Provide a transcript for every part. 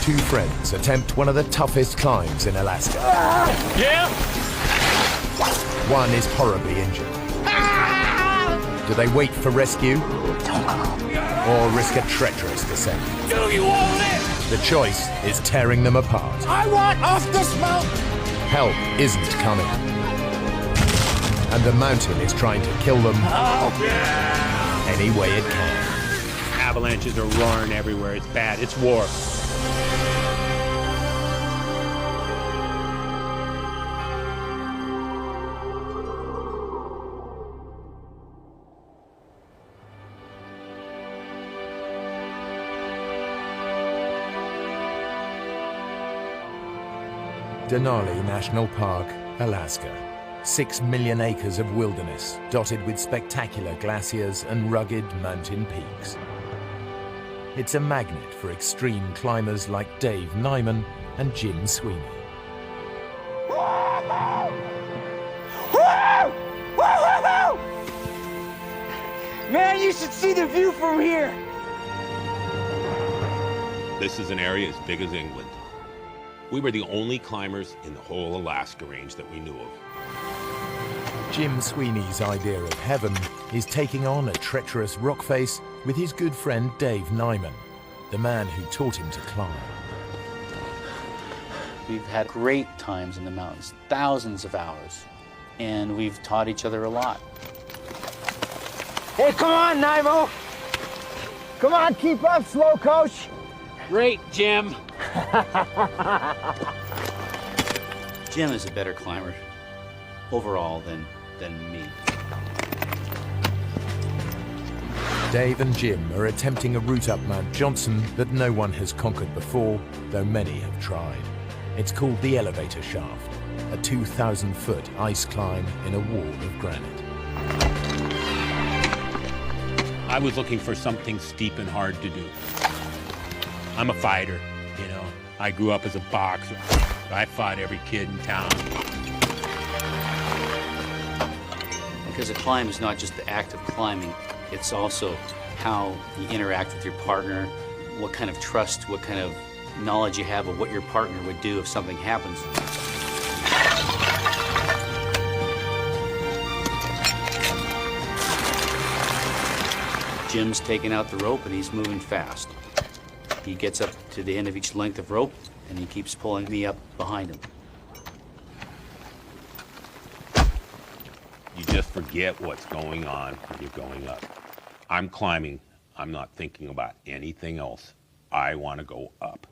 Two friends attempt one of the toughest climbs in Alaska. Yeah? One is horribly injured. Do they wait for rescue? Or risk a treacherous descent? Do you want it? The choice is tearing them apart. I want off this mountain! Help isn't coming. And the mountain is trying to kill them any way it can. Avalanches are roaring everywhere. It's bad. It's war. Denali National Park, Alaska. 6 million acres of wilderness, dotted with spectacular glaciers and rugged mountain peaks. It's a magnet for extreme climbers like Dave Nyman and Jim Sweeney. Man, you should see the view from here! This is an area as big as England. We were the only climbers in the whole Alaska range that we knew of. Jim Sweeney's idea of heaven is taking on a treacherous rock face with his good friend Dave Nyman, the man who taught him to climb. We've had great times in the mountains, thousands of hours, and we've taught each other a lot. Hey, come on, Nymo! Come on, keep up, slow coach! Great, Jim. Jim is a better climber overall than me. Dave and Jim are attempting a route up Mount Johnson that no one has conquered before, though many have tried. It's called the Elevator Shaft, a 2,000-foot ice climb in a wall of granite. I was looking for something steep and hard to do. I'm a fighter, you know. I grew up as a boxer. I fought every kid in town. Because a climb is not just the act of climbing, it's also how you interact with your partner, what kind of trust, what kind of knowledge you have of what your partner would do if something happens. Jim's taking out the rope and he's moving fast. He gets up to the end of each length of rope and he keeps pulling me up behind him. You just forget what's going on when you're going up. I'm climbing. I'm not thinking about anything else. I want to go up.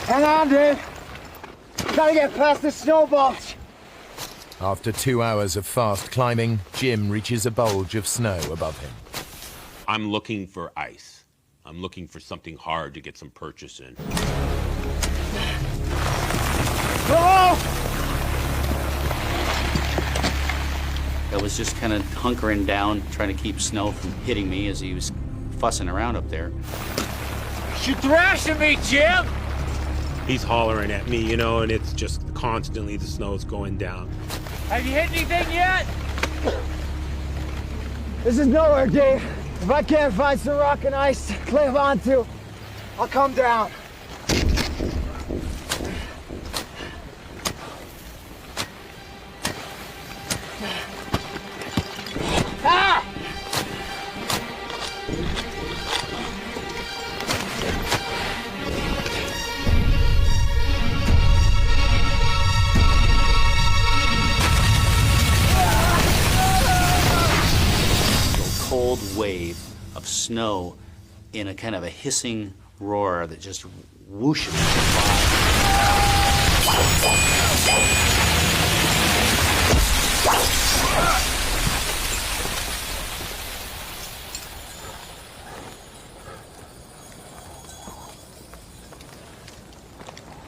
Hang on, Dave! Gotta get past the snowballs! After 2 hours of fast climbing, Jim reaches a bulge of snow above him. I'm looking for ice. I'm looking for something hard to get some purchase in. Oh! I was just kind of hunkering down, trying to keep snow from hitting me as he was fussing around up there. You're thrashing me, Jim! He's hollering at me, you know, and it's just constantly the snow's going down. Have you hit anything yet? This is nowhere, Dave. If I can't find some rock and ice to climb onto, I'll come down. Ah! Cold wave of snow in a kind of a hissing roar that just whooshes by.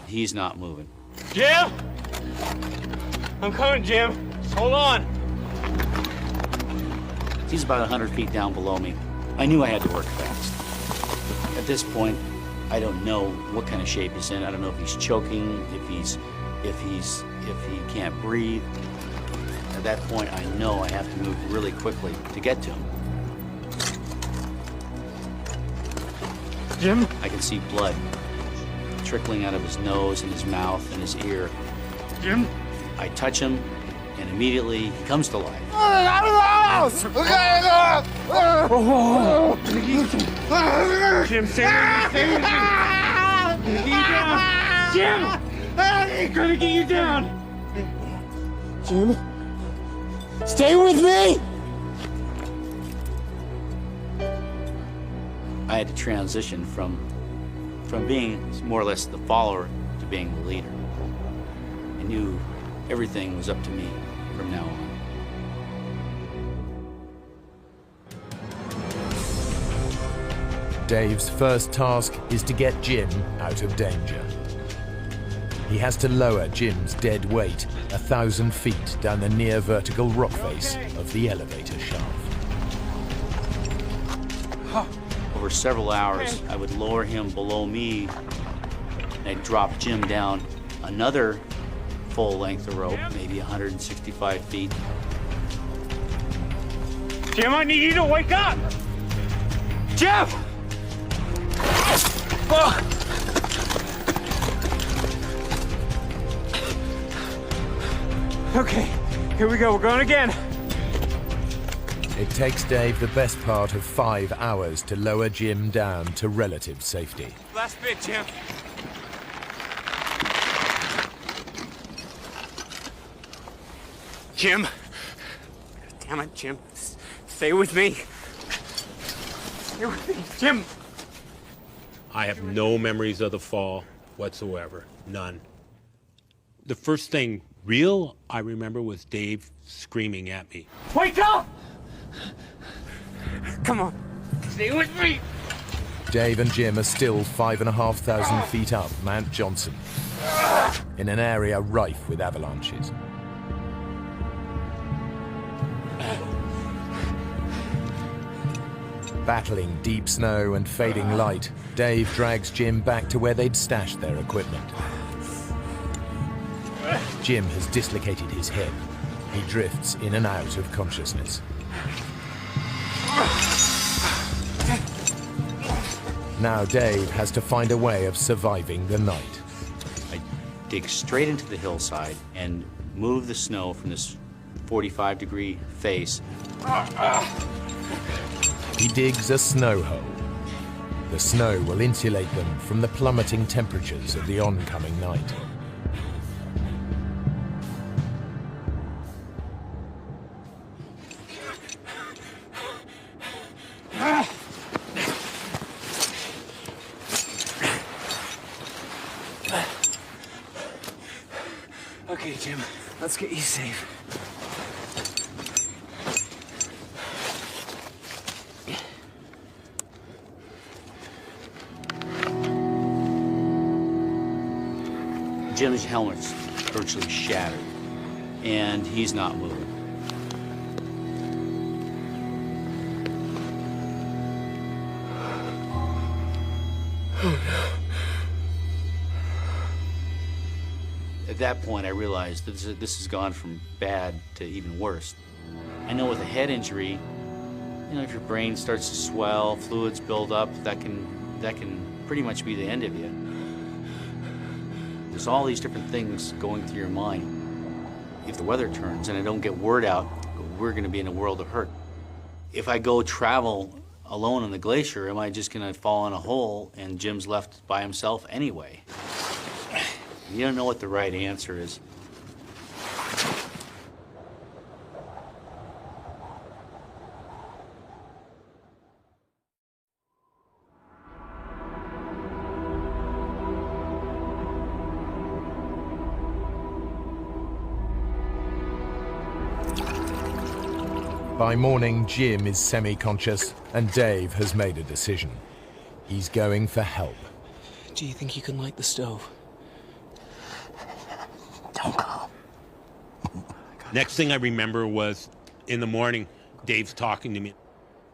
He's not moving. Jim? I'm coming, Jim. Just hold on. He's about 100 feet down below me. I knew I had to work fast. At this point, I don't know what kind of shape he's in. I don't know if he's choking, if he can't breathe. At that point, I know I have to move really quickly to get to him. Jim? I can see blood trickling out of his nose and his mouth and his ear. Jim? I touch him, and immediately he comes to life. Jim, stay with me. Get you down. Jim! He's gonna get you down. Jim? Stay with me! I had to transition from being more or less the follower to being the leader. I knew everything was up to me from now on. Dave's first task is to get Jim out of danger. He has to lower Jim's dead weight 1,000 feet down the near vertical rock face of the elevator shaft. Over several hours, I would lower him below me, and I'd drop Jim down another full length of rope, maybe 165 feet. Jim, I need you to wake up! Jim! Okay, here we go. We're going again. It takes Dave the best part of 5 hours to lower Jim down to relative safety. Last bit, Jim. Jim. Damn it, Jim. Stay with me. Stay with me, Jim. I have no memories of the fall whatsoever. None. The first thing real I remember was Dave screaming at me. Wake up! Come on. Stay with me. Dave and Jim are still 5,500 feet up Mount Johnson, in an area rife with avalanches. Battling deep snow and fading light, Dave drags Jim back to where they'd stashed their equipment. Jim has dislocated his hip. He drifts in and out of consciousness. Now Dave has to find a way of surviving the night. I dig straight into the hillside and move the snow from this 45-degree face. He digs a snow hole. The snow will insulate them from the plummeting temperatures of the oncoming night. Okay, Jim. Let's get you safe. Jim's helmet's virtually shattered, and he's not moving. At that point, I realized that this has gone from bad to even worse. I know with a head injury, you know, if your brain starts to swell, fluids build up, that can pretty much be the end of you. There's all these different things going through your mind. If the weather turns and I don't get word out, we're going to be in a world of hurt. If I go travel alone on the glacier, am I just going to fall in a hole and Jim's left by himself anyway? You don't know what the right answer is. By morning, Jim is semi-conscious and Dave has made a decision. He's going for help. Do you think you can light the stove? Don't go. Next thing I remember was in the morning, Dave's talking to me.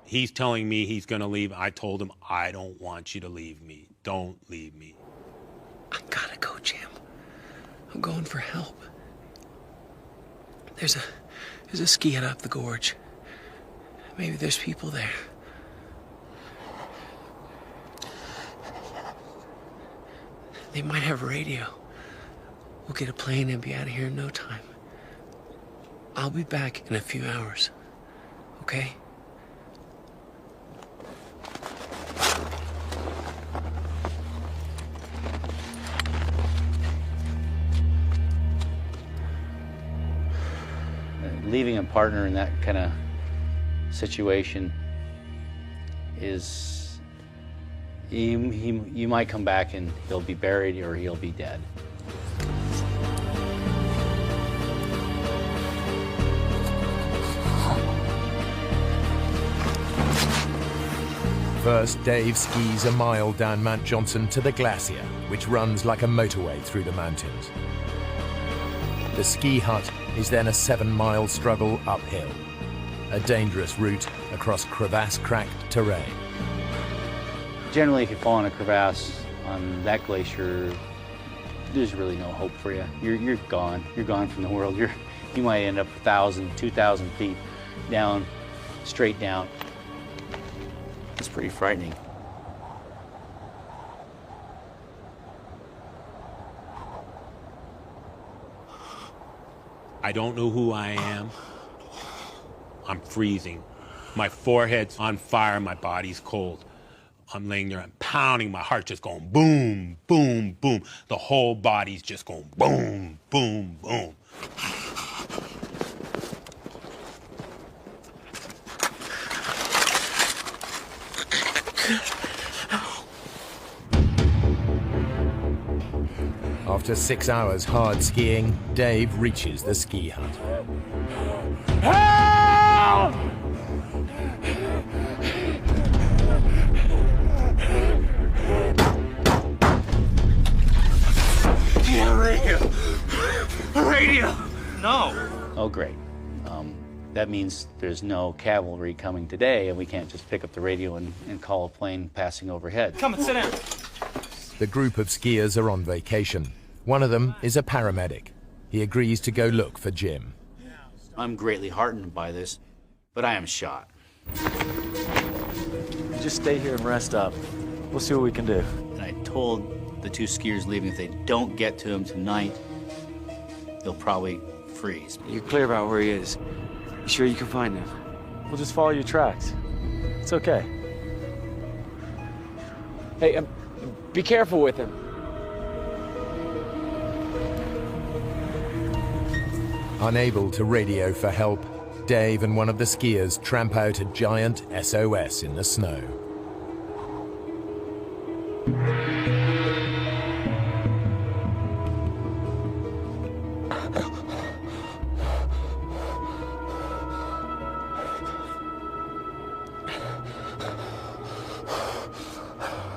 He's telling me he's going to leave. I told him, I don't want you to leave me. Don't leave me. I gotta go, Jim. I'm going for help. There's a ski hut up the gorge. Maybe there's people there. They might have a radio. We'll get a plane and be out of here in no time. I'll be back in a few hours, okay? Leaving a partner in that kind of situation is, you might come back and he'll be buried or he'll be dead. First, Dave skis a mile down Mount Johnson to the glacier, which runs like a motorway through the mountains. The ski hut is then a 7-mile struggle uphill, a dangerous route across crevasse-cracked terrain. Generally, if you fall in a crevasse on that glacier, there's really no hope for you. You're gone. You're gone from the world. You might end up 1,000, 2,000 feet down, straight down. It's pretty frightening. I don't know who I am. I'm freezing. My forehead's on fire, my body's cold. I'm laying there, I'm pounding, my heart just going boom, boom, boom. The whole body's just going boom, boom, boom. After 6 hours hard skiing, Dave reaches the ski hut. Help! Yeah, radio! Radio! No! Oh, great. That means there's no cavalry coming today, and we can't just pick up the radio and call a plane passing overhead. Come on, sit down. The group of skiers are on vacation. One of them is a paramedic. He agrees to go look for Jim. I'm greatly heartened by this, but I am shot. Just stay here and rest up. We'll see what we can do. And I told the 2 skiers leaving if they don't get to him tonight, they'll probably freeze. You're clear about where he is. You sure you can find him? We'll just follow your tracks. It's okay. Hey, be careful with him. Unable to radio for help, Dave and one of the skiers tramp out a giant SOS in the snow.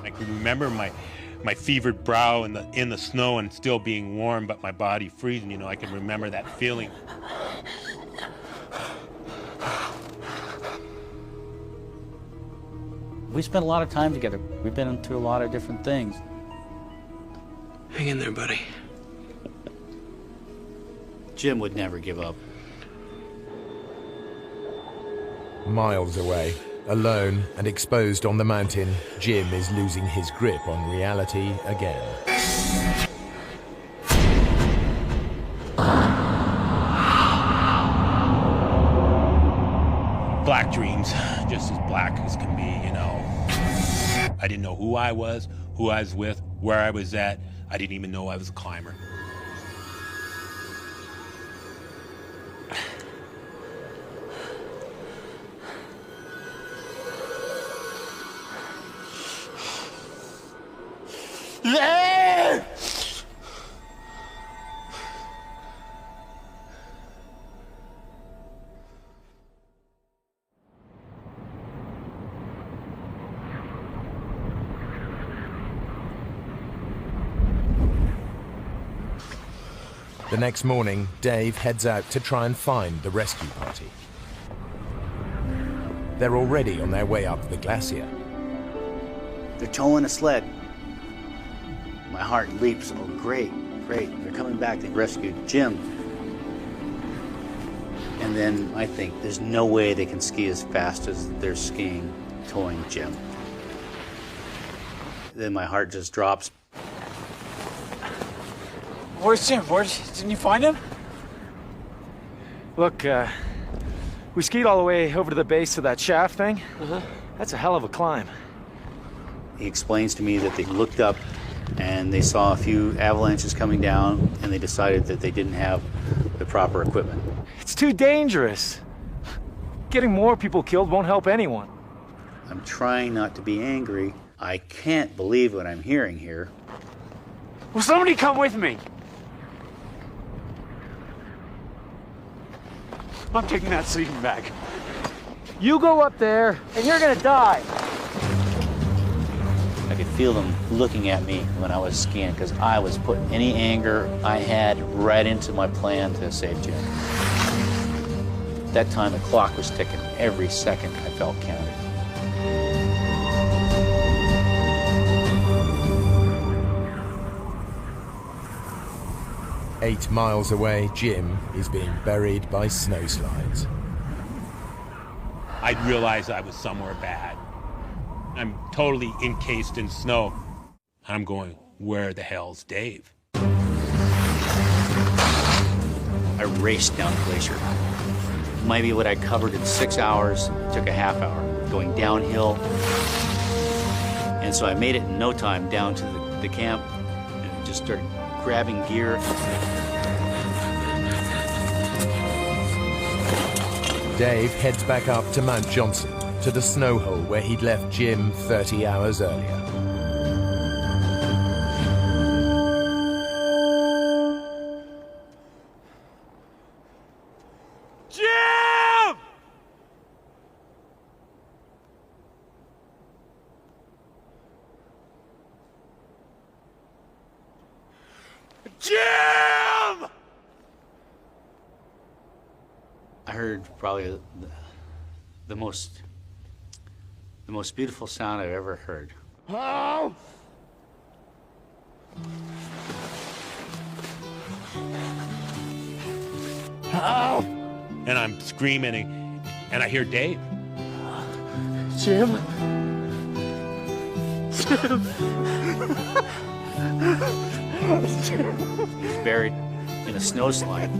I can remember my fevered brow in the snow and still being warm, but my body freezing. You know, I can remember that feeling. We spent a lot of time together. We've been through a lot of different things. Hang in there, buddy. Jim would never give up. Miles away, alone and exposed on the mountain, Jim is losing his grip on reality again. Black dreams, just as black as can be, you know. I didn't know who I was with, where I was at. I didn't even know I was a climber. The next morning, Dave heads out to try and find the rescue party. They're already on their way up the glacier. They're towing a sled. My heart leaps. Oh, great, great. They're coming back. They rescued Jim. And then I think there's no way they can ski as fast as they're skiing, towing Jim. Then my heart just drops. Where's Jim? Didn't you find him? Look, we skied all the way over to the base of that shaft thing. That's a hell of a climb. He explains to me that they looked up and they saw a few avalanches coming down, and they decided that they didn't have the proper equipment. It's too dangerous. Getting more people killed won't help anyone. I'm trying not to be angry. I can't believe what I'm hearing here. Will somebody come with me? I'm taking that sleeping bag. You go up there, and you're gonna die. I could feel them looking at me when I was skiing, because I was putting any anger I had right into my plan to save Jim. At that time, the clock was ticking. Every second I felt counted. Eight miles away, Jim is being buried by snowslides. I realized I was somewhere bad. I'm totally encased in snow. I'm going, where the hell's Dave? I raced down the glacier. Maybe what I covered in 6 hours took a half hour, going downhill. And so I made it in no time down to the camp and just started grabbing gear. Dave heads back up to Mount Johnson, to the snow hole where he'd left Jim 30 hours earlier. Jim! Jim! I heard probably the most beautiful sound I've ever heard. Oh! Oh! And I'm screaming, and I hear Dave. Jim? He's buried in a snowslide.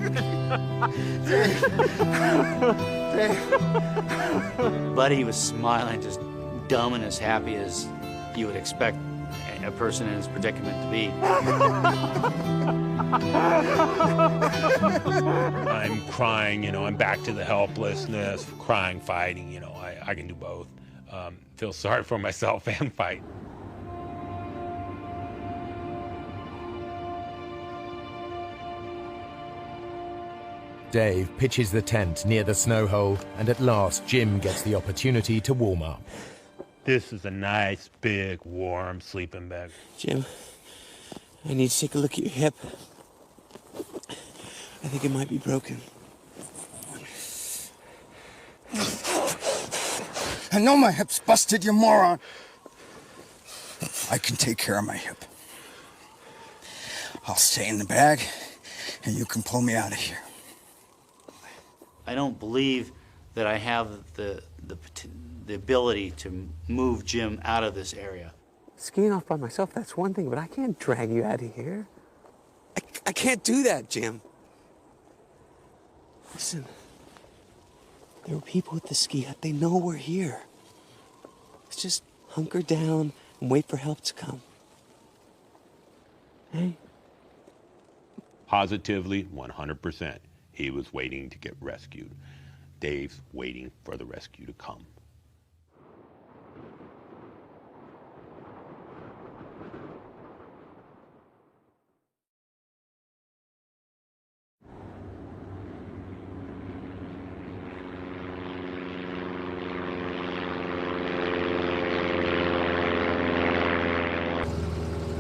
Buddy was smiling, just dumb and as happy as you would expect a person in his predicament to be. I'm crying, I'm back to the helplessness, crying, fighting, I can do both. Feel sorry for myself and fight. Dave pitches the tent near the snow hole, and at last Jim gets the opportunity to warm up. This is a nice, big, warm sleeping bag. Jim, I need to take a look at your hip. I think it might be broken. I know my hip's busted, you moron. I can take care of my hip. I'll stay in the bag, and you can pull me out of here. I don't believe that I have the ability to move Jim out of this area. Skiing off by myself, that's one thing, but I can't drag you out of here. I can't do that, Jim. Listen, there were people at the ski hut. They know we're here. Let's just hunker down and wait for help to come. Hey? Positively, 100%. He was waiting to get rescued. Dave's waiting for the rescue to come.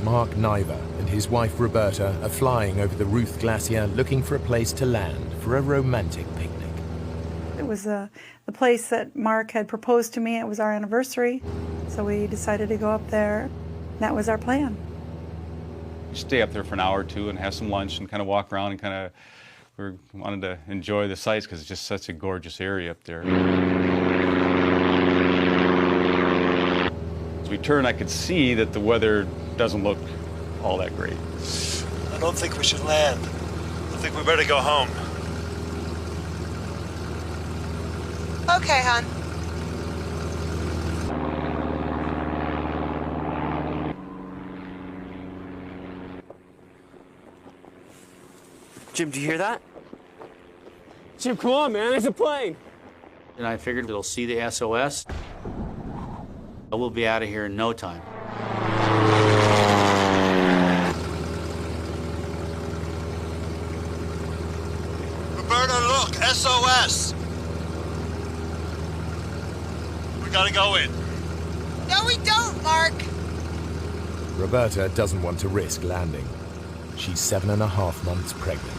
Mark Nyman and his wife Roberta are flying over the Ruth Glacier looking for a place to land for a romantic picnic. It was the place that Mark had proposed to me. It was our anniversary, so we decided to go up there. That was our plan. Stay up there for an hour or two and have some lunch and kind of walk around and we wanted to enjoy the sights because it's just such a gorgeous area up there. As we turned, I could see that the weather doesn't look all that great. I don't think we should land. I think we better go home. Okay, hon. Jim, do you hear that? Jim, come on, man. There's a plane. And I figured it'll see the SOS. We'll be out of here in no time. Roberta, look, SOS! We gotta go in. No, we don't, Mark. Roberta doesn't want to risk landing. She's 7.5 months pregnant.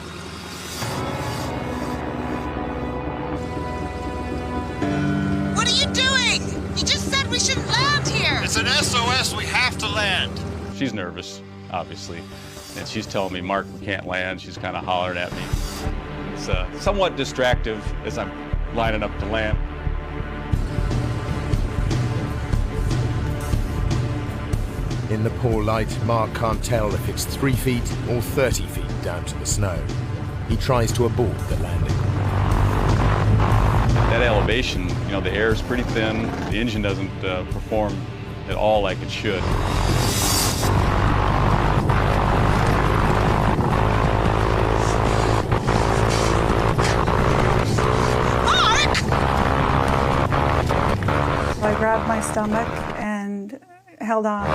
What are you doing? You just said we shouldn't land here. It's an SOS, we have to land. She's nervous, obviously, and she's telling me, Mark, we can't land. She's kind of hollering at me. It's somewhat distractive as I'm lining up to land. In the poor light, Mark can't tell if it's 3 feet or 30 feet down to the snow. He tries to abort the landing. That elevation, you know, the air is pretty thin. The engine doesn't perform at all like it should. So I grabbed my stomach and held on.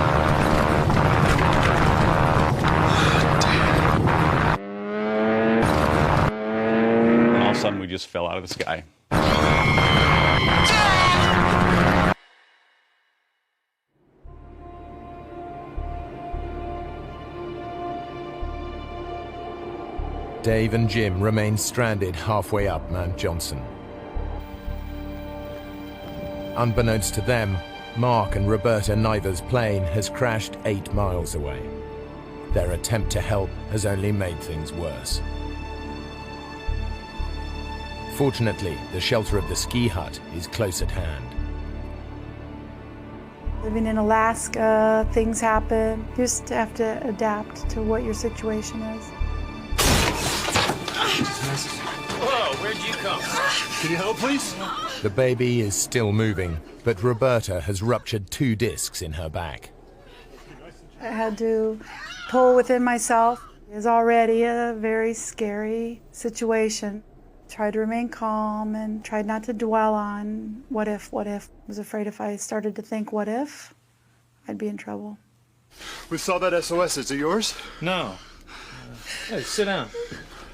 And all of a sudden, we just fell out of the sky. Dave and Jim remain stranded halfway up Mount Johnson. Unbeknownst to them, Mark and Roberta Nyver's plane has crashed 8 miles away. Their attempt to help has only made things worse. Fortunately, the shelter of the ski hut is close at hand. Living in Alaska, things happen. You just have to adapt to what your situation is. Whoa, where'd you come? Can you help, please? The baby is still moving, but Roberta has ruptured 2 discs in her back. I had to pull within myself. It was already a very scary situation. Tried to remain calm and tried not to dwell on what if. I was afraid if I started to think what if, I'd be in trouble. We saw that SOS. Is it yours? No. Hey, sit down.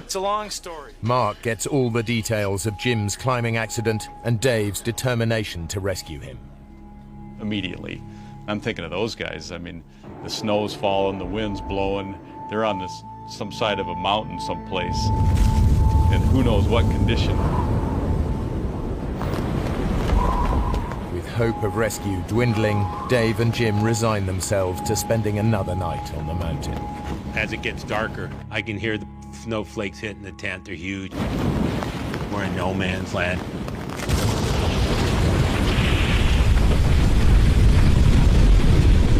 It's a long story. Mark gets all the details of Jim's climbing accident and Dave's determination to rescue him. Immediately, I'm thinking of those guys. I mean, the snow's falling, the wind's blowing. They're on some side of a mountain someplace, and who knows what condition. With hope of rescue dwindling, Dave and Jim resign themselves to spending another night on the mountain. As it gets darker, I can hear the snowflakes hitting the tent. They're huge. We're in no man's land.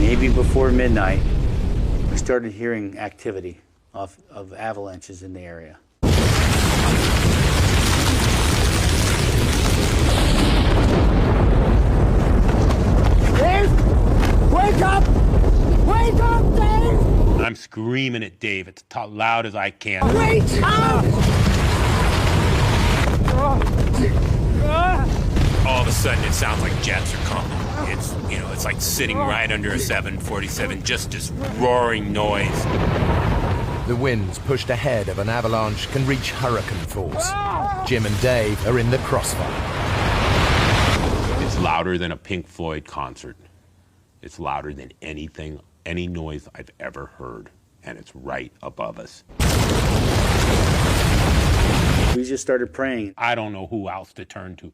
Maybe before midnight, we started hearing activity of avalanches in the area. Dave! Wake up! Wake up, Dave! I'm screaming at Dave as loud as I can. Wake up! All of a sudden, it sounds like jets are coming. It's like sitting right under a 747, just this roaring noise. The winds pushed ahead of an avalanche can reach hurricane force. Jim and Dave are in the crossfire. It's louder than a Pink Floyd concert. It's louder than any noise I've ever heard, and it's right above us. We just started praying. I don't know who else to turn to.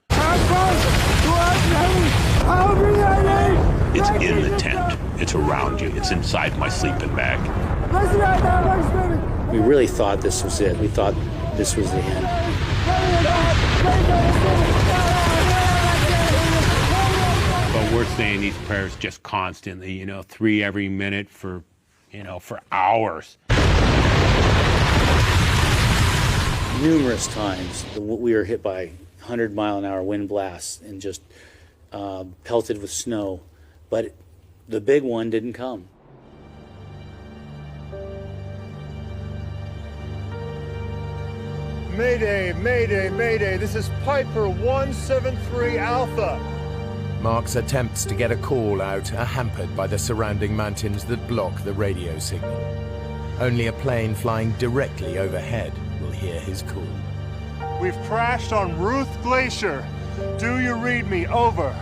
It's in the tent. It's around you. It's inside my sleeping bag. We really thought this was it. We thought this was the end. But we're saying these prayers just constantly, 3 every minute for hours. Numerous times we were hit by 100-mile-an-hour wind blasts and just pelted with snow, but the big one didn't come. Mayday, mayday, mayday. This is Piper 173 Alpha. Mark's attempts to get a call out are hampered by the surrounding mountains that block the radio signal. Only a plane flying directly overhead will hear his call. We've crashed on Ruth Glacier. Do you read me? Over.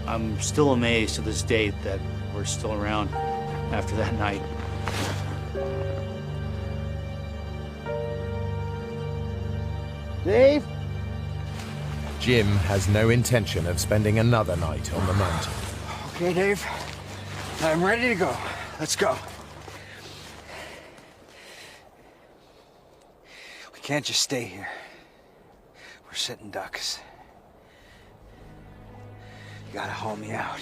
I'm still amazed to this day that we're still around after that night. Dave? Jim has no intention of spending another night on the mountain. Okay, Dave. I'm ready to go. Let's go. We can't just stay here. We're sitting ducks. You gotta haul me out.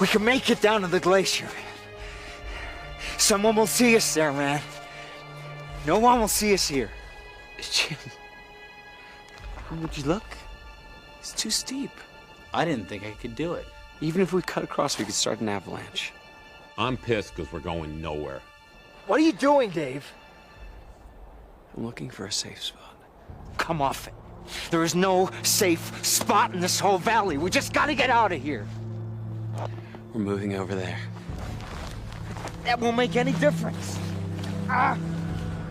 We can make it down to the glacier. Someone will see us there, man. No one will see us here. Jim, would you look? It's too steep. I didn't think I could do it. Even if we cut across, we could start an avalanche. I'm pissed because we're going nowhere. What are you doing, Dave? I'm looking for a safe spot. Come off it. There is no safe spot in this whole valley. We just gotta get out of here. We're moving over there. That won't make any difference. Ah!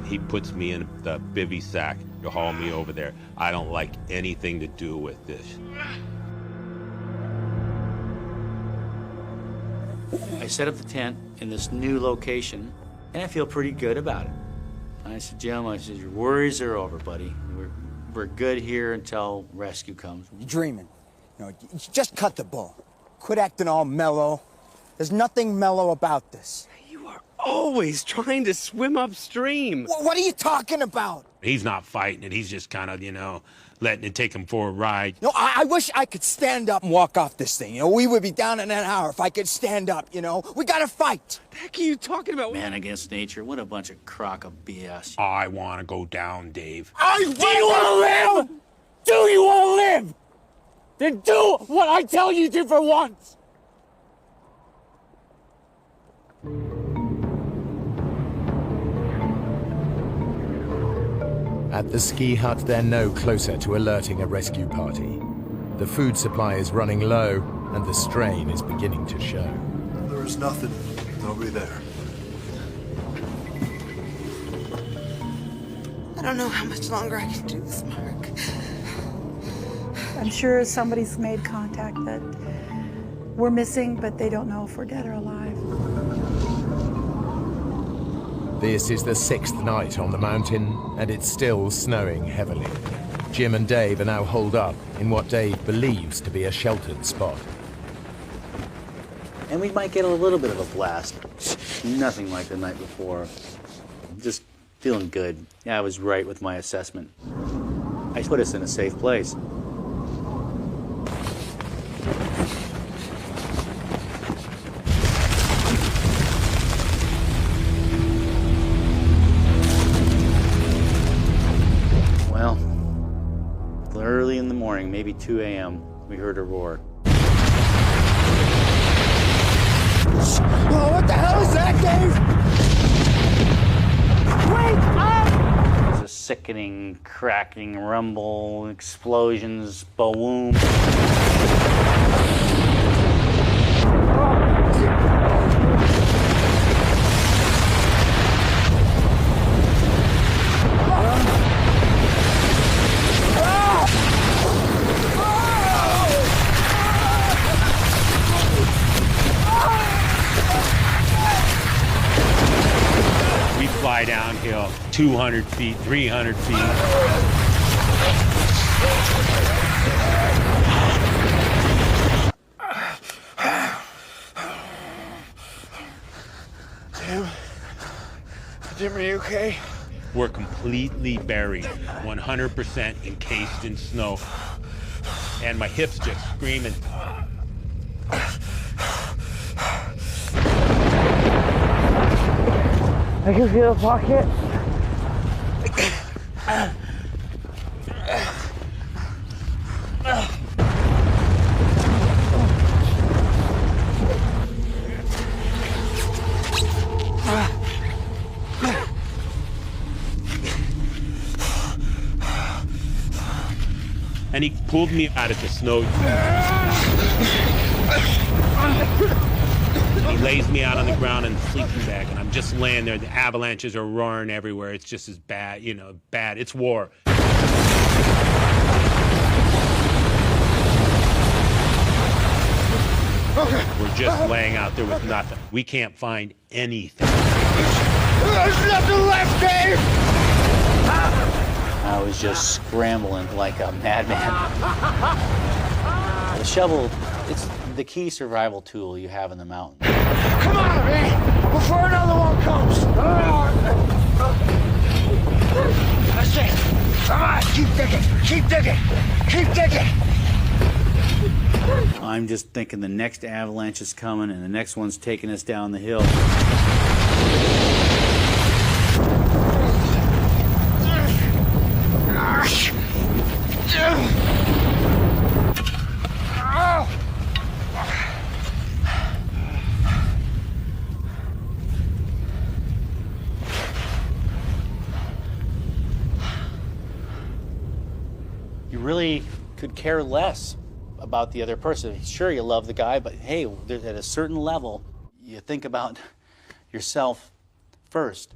He puts me in the bivy sack to haul me over there. I don't like anything to do with this. I set up the tent in this new location, and I feel pretty good about it. I said, Jim, your worries are over, buddy. We're good here until rescue comes. You're dreaming. You know, just cut the bull. Quit acting all mellow. There's nothing mellow about this. You are always trying to swim upstream. What are you talking about? He's not fighting it. He's just kind of, letting it take him for a ride. No, I wish I could stand up and walk off this thing. We would be down in an hour if I could stand up, We gotta fight. What the heck are you talking about? Man against nature. What a bunch of crock of BS. I want to go down, Dave. Do you want to live? Do you want to live? Then do what I tell you to for once. At the ski hut, they're no closer to alerting a rescue party. The food supply is running low, and the strain is beginning to show. There is nothing. Nobody there. I don't know how much longer I can do this, Mark. I'm sure somebody's made contact that we're missing, but they don't know if we're dead or alive. This is the 6th night on the mountain, and it's still snowing heavily. Jim and Dave are now holed up in what Dave believes to be a sheltered spot. And we might get a little bit of a blast. Nothing like the night before. Just feeling good. Yeah, I was right with my assessment. I put us in a safe place. Well, early in the morning, maybe 2 a.m., we heard a roar. Oh, what the hell is that, Dave? Wake up! It was a sickening, cracking rumble, explosions, boom. Fly downhill 200 feet, 300 feet. Jim, are you okay? were completely buried, 100% encased in snow. And my hips just screaming. I can feel a pocket. And he pulled me out of the snow. He lays me out on the ground in the sleeping bag, and I'm just laying there. The avalanches are roaring everywhere. It's just as bad, you know, bad. It's war. We're just laying out there with nothing. We can't find anything. There's nothing left, Dave! I was just scrambling like a madman. The shovel, it's the key survival tool you have in the mountains. Come on, man! Before another one comes! That's it! Come on, keep digging! Keep digging! Keep digging! I'm just thinking the next avalanche is coming and the next one's taking us down the hill. You really could care less about the other person. Sure, you love the guy, but hey, at a certain level, you think about yourself first.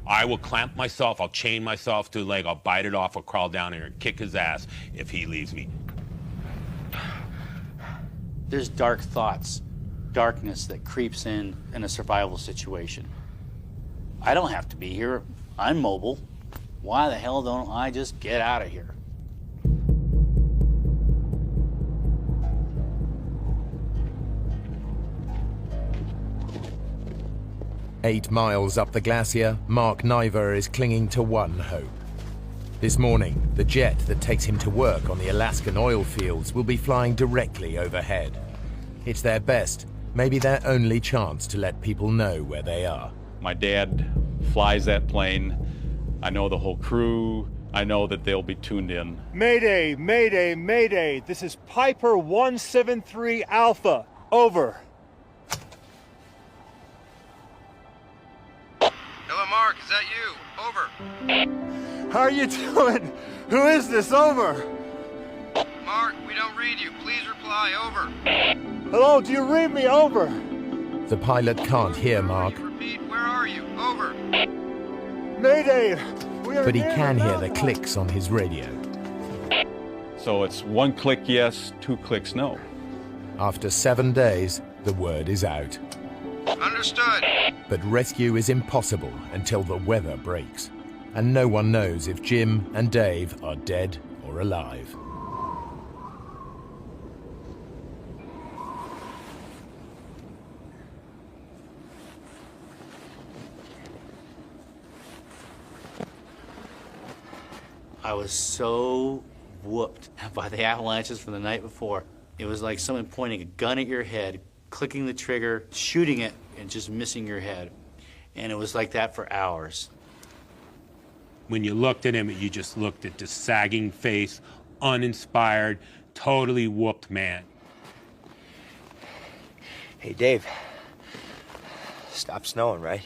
I will clamp myself, I'll chain myself to a leg, I'll bite it off, I'll crawl down here and kick his ass if he leaves me. There's dark thoughts, darkness that creeps in a survival situation. I don't have to be here. I'm mobile. Why the hell don't I just get out of here? Eight miles up the glacier, Mark Nyman is clinging to one hope. This morning, the jet that takes him to work on the Alaskan oil fields will be flying directly overhead. It's their best, maybe their only chance to let people know where they are. My dad flies that plane. I know the whole crew. I know that they'll be tuned in. Mayday, mayday, mayday. This is Piper 173 Alpha. Over. Hello, Mark. Is that you? Over. How are you doing? Who is this? Over. Mark, we don't read you. Please reply. Over. Hello, do you read me? Over. The pilot can't hear Mark, Repeat, where are you? Over. Mayday. but he can hear the clicks on his radio. So it's 1 click yes, 2 clicks no. After 7 days, the word is out. Understood. But rescue is impossible until the weather breaks, and no one knows if Jim and Dave are dead or alive. I was so whooped by the avalanches from the night before. It was like someone pointing a gun at your head, clicking the trigger, shooting it, and just missing your head. And it was like that for hours. When you looked at him, you just looked at this sagging face, uninspired, totally whooped man. Hey, Dave. Stop snowing, right?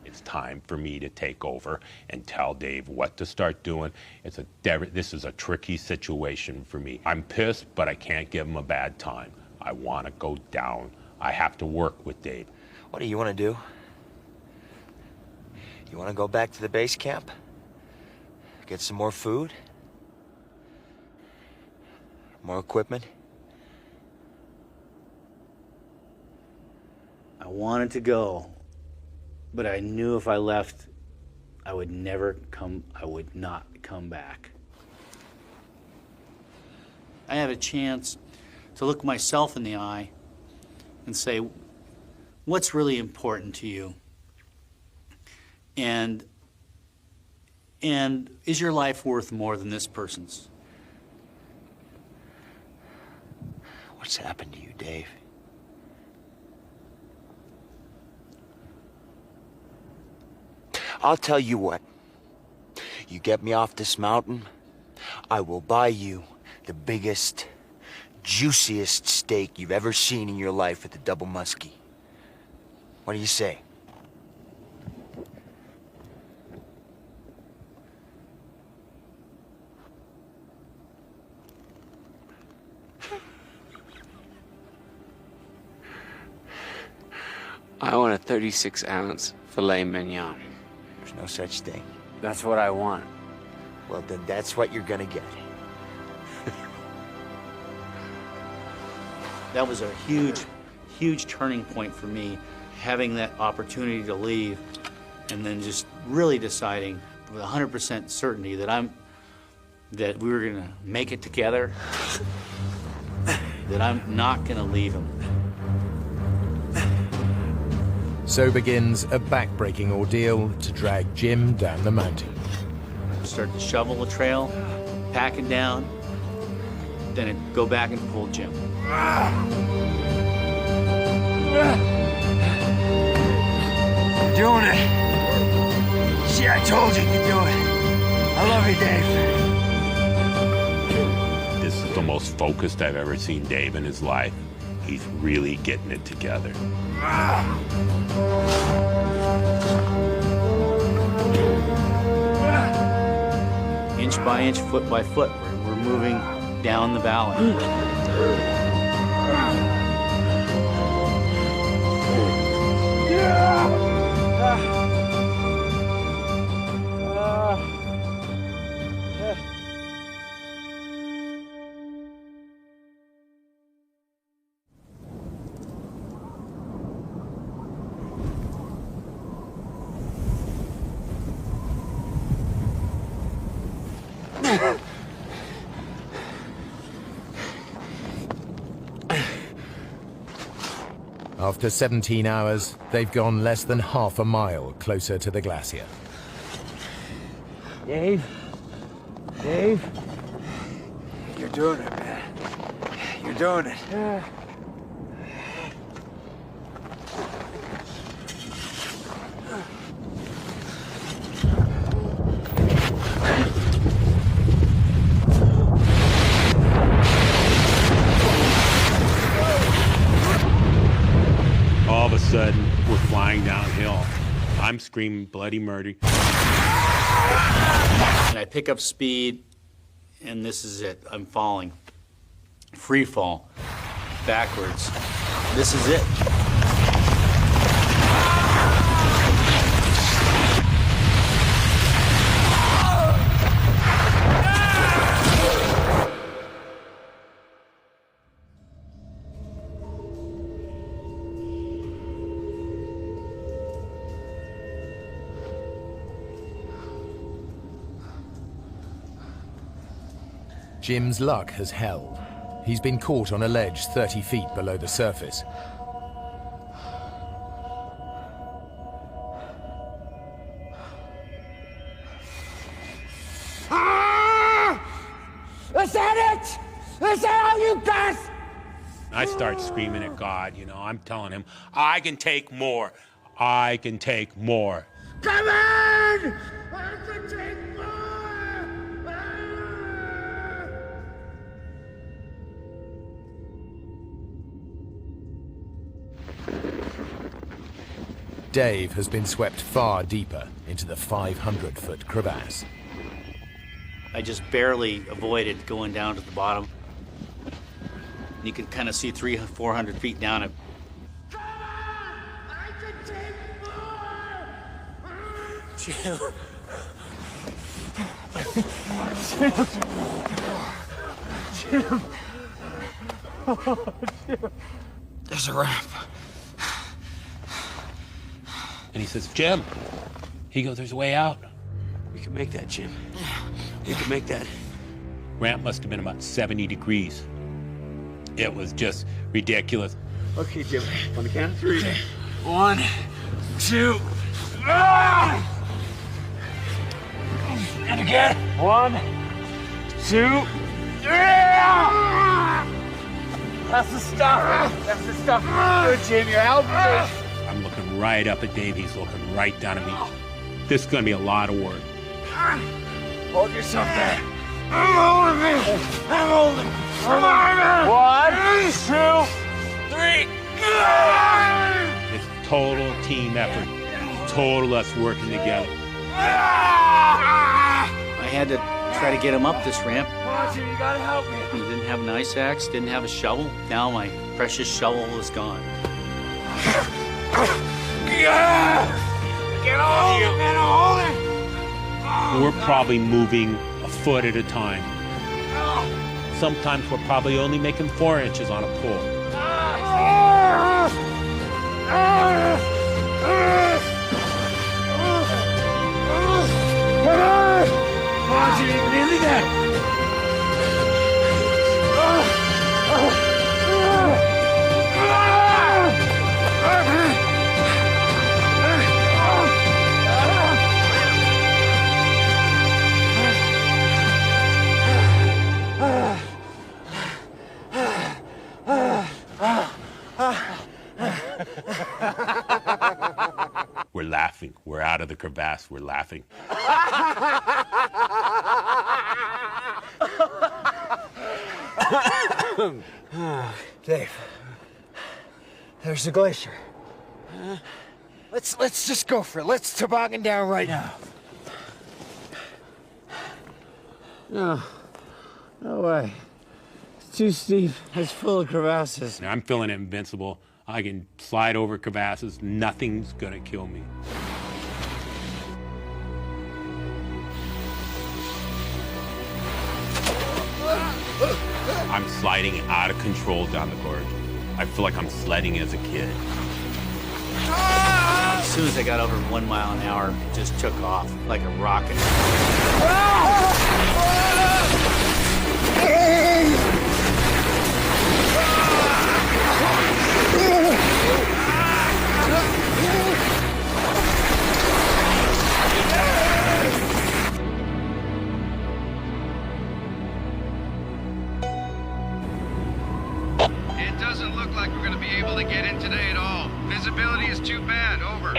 It's time for me to take over and tell Dave what to start doing. This is a tricky situation for me. I'm pissed, but I can't give him a bad time. I want to go down. I have to work with Dave. What do you want to do? You want to go back to the base camp? Get some more food? More equipment? I wanted to go, but I knew if I left, I would not come back. I had a chance to look myself in the eye and say, what's really important to you? And is your life worth more than this person's? What's happened to you, Dave? I'll tell you what. You get me off this mountain, I will buy you the biggest, juiciest steak you've ever seen in your life at the Double Muskie. What do you say? I want a 36-ounce filet mignon. There's no such thing. That's what I want. Well, then that's what you're gonna get. That was a huge, huge turning point for me, having that opportunity to leave and then just really deciding with 100% certainty that we were gonna make it together, that I'm not gonna leave him. So begins a back-breaking ordeal to drag Jim down the mountain. Start to shovel the trail, pack it down, then go back and pull Jim. Doing it. See, I told you you'd do it. I love you, Dave. This is the most focused I've ever seen Dave in his life. He's really getting it together. Inch by inch, foot by foot, we're moving down the valley. After 17 hours, they've gone less than half a mile closer to the glacier. Dave? Dave? You're doing it, man. You're doing it. All of a sudden, we're flying downhill. I'm screaming bloody murder. And I pick up speed, and this is it. I'm falling. Free fall. Backwards. This is it. Jim's luck has held. He's been caught on a ledge 30 feet below the surface. Is that it? Is that all you got? I start screaming at God, you know. I'm telling him, I can take more. I can take more. Come on! I can take more! Dave has been swept far deeper into the 500-foot crevasse. I just barely avoided going down to the bottom. You can kind of see 300-400 feet down it. Come on! I can take more! Jim. Jim. Oh, Jim. There's a ramp. And he says, Jim. He goes, there's a way out. We can make that, Jim. We can make that. Ramp must have been about 70 degrees. It was just ridiculous. Okay, Jim. On the count of 3. 1, 2. And again. 1, 2. That's the stuff. That's the stuff. Good, Jim. You're helping me. I'm looking right up at Dave. He's looking right down at me. This is going to be a lot of work. Hold yourself there. I'm holding it. I'm holding it. Come on. 1, 2, 3. It's total team effort. Total us working together. I had to try to get him up this ramp. Watch it, you gotta help me. He didn't have an ice axe, didn't have a shovel. Now my precious shovel is gone. Get on you, man, I'm holding. We're probably moving a foot at a time. Sometimes we're probably only making 4 inches on a pull. Watch it, you're nearly there. We're laughing. We're out of the crevasse. We're laughing. Dave, there's the glacier. Let's just go for it. Let's toboggan down right now. No. No way. It's too steep. It's full of crevasses. I'm feeling invincible. I can slide over crevasses. Nothing's gonna kill me. I'm sliding out of control down the gorge. I feel like I'm sledding as a kid. As soon as I got over 1 mile an hour, it just took off like a rocket. It doesn't look like we're going to be able to get in today at all. Visibility is too bad. Over.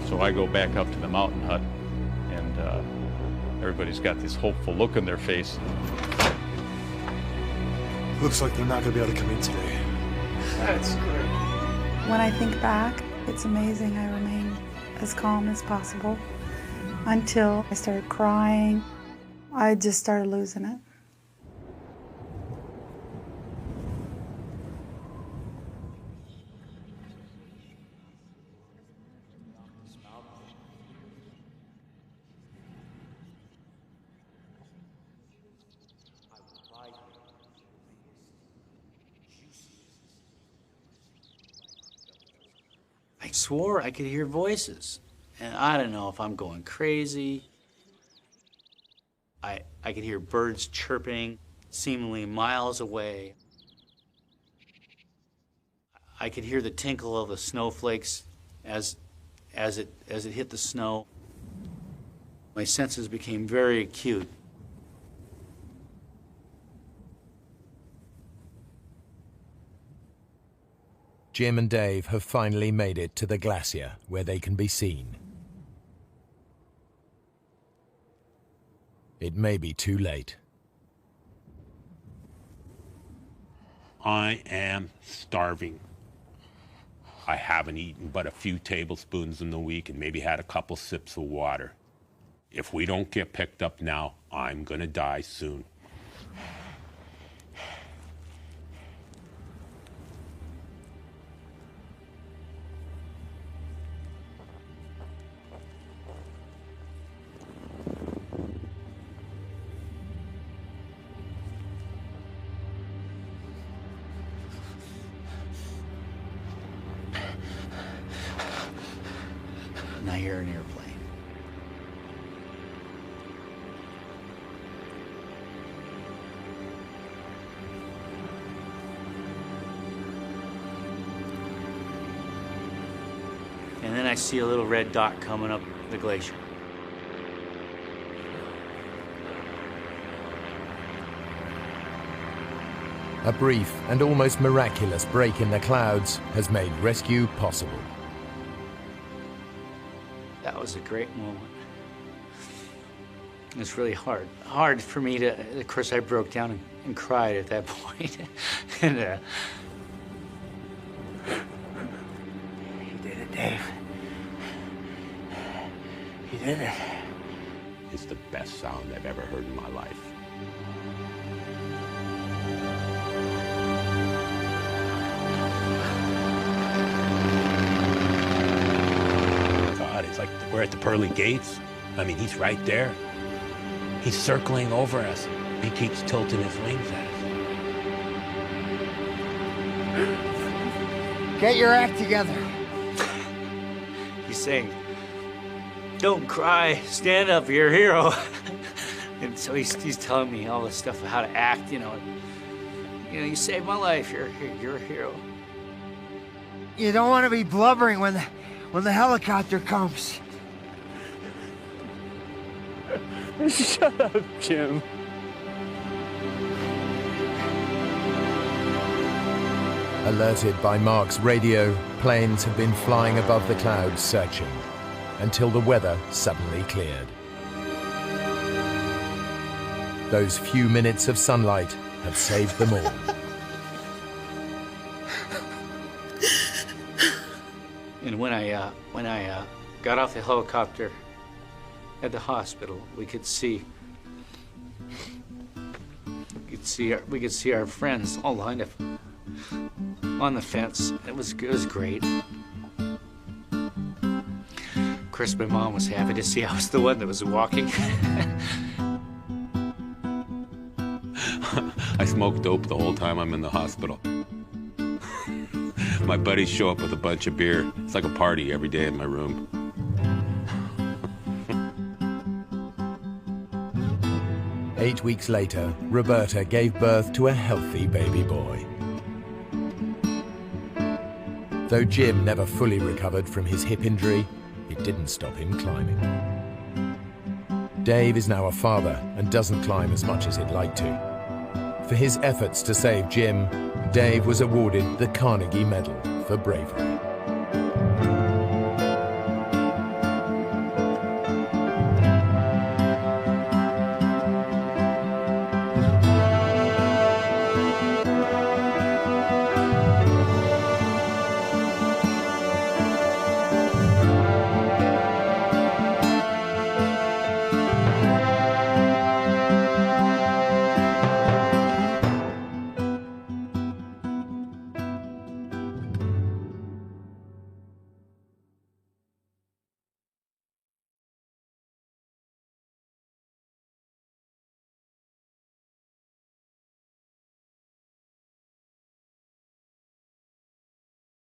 So I go back up to the mountain hut, and everybody's got this hopeful look on their face. Looks like they're not going to be able to come in today. That's great. When I think back, it's amazing I remained as calm as possible until I started crying. I just started losing it. I swore I could hear voices, and I don't know if I'm going crazy. I could hear birds chirping, seemingly miles away. I could hear the tinkle of the snowflakes as it hit the snow. My senses became very acute. Jim and Dave have finally made it to the glacier where they can be seen. It may be too late. I am starving. I haven't eaten but a few tablespoons in the week and maybe had a couple sips of water. If we don't get picked up now, I'm gonna die soon. Now you're an airplane. see a little red dot coming up the glacier. A brief and almost miraculous break in the clouds has made rescue possible. That was a great moment. It was really hard. Hard for me to, of course, I broke down and cried at that point. And You did it, Dave. You did it. It's the best sound I've ever heard in my life. God, it's like we're at the pearly gates. I mean, he's right there. He's circling over us. He keeps tilting his wings at us. Get your act together. he's saying, "Don't cry, stand up, you're a hero." And so he's telling me all this stuff of how to act, you know. You saved my life, you're a hero. You don't want to be blubbering when the helicopter comes. Shut up, Jim. Alerted by Mark's radio, planes have been flying above the clouds searching until the weather suddenly cleared. Those few minutes of sunlight have saved them all. And when I got off the helicopter at the hospital, we could see our friends all lined up on the fence. It was great. Of course, my mom was happy to see I was the one that was walking. I smoke dope the whole time I'm in the hospital. My buddies show up with a bunch of beer. It's like a party every day in my room. 8 weeks later, Roberta gave birth to a healthy baby boy. Though Jim never fully recovered from his hip injury, it didn't stop him climbing. Dave is now a father and doesn't climb as much as he'd like to. For his efforts to save Jim, Dave was awarded the Carnegie Medal for bravery.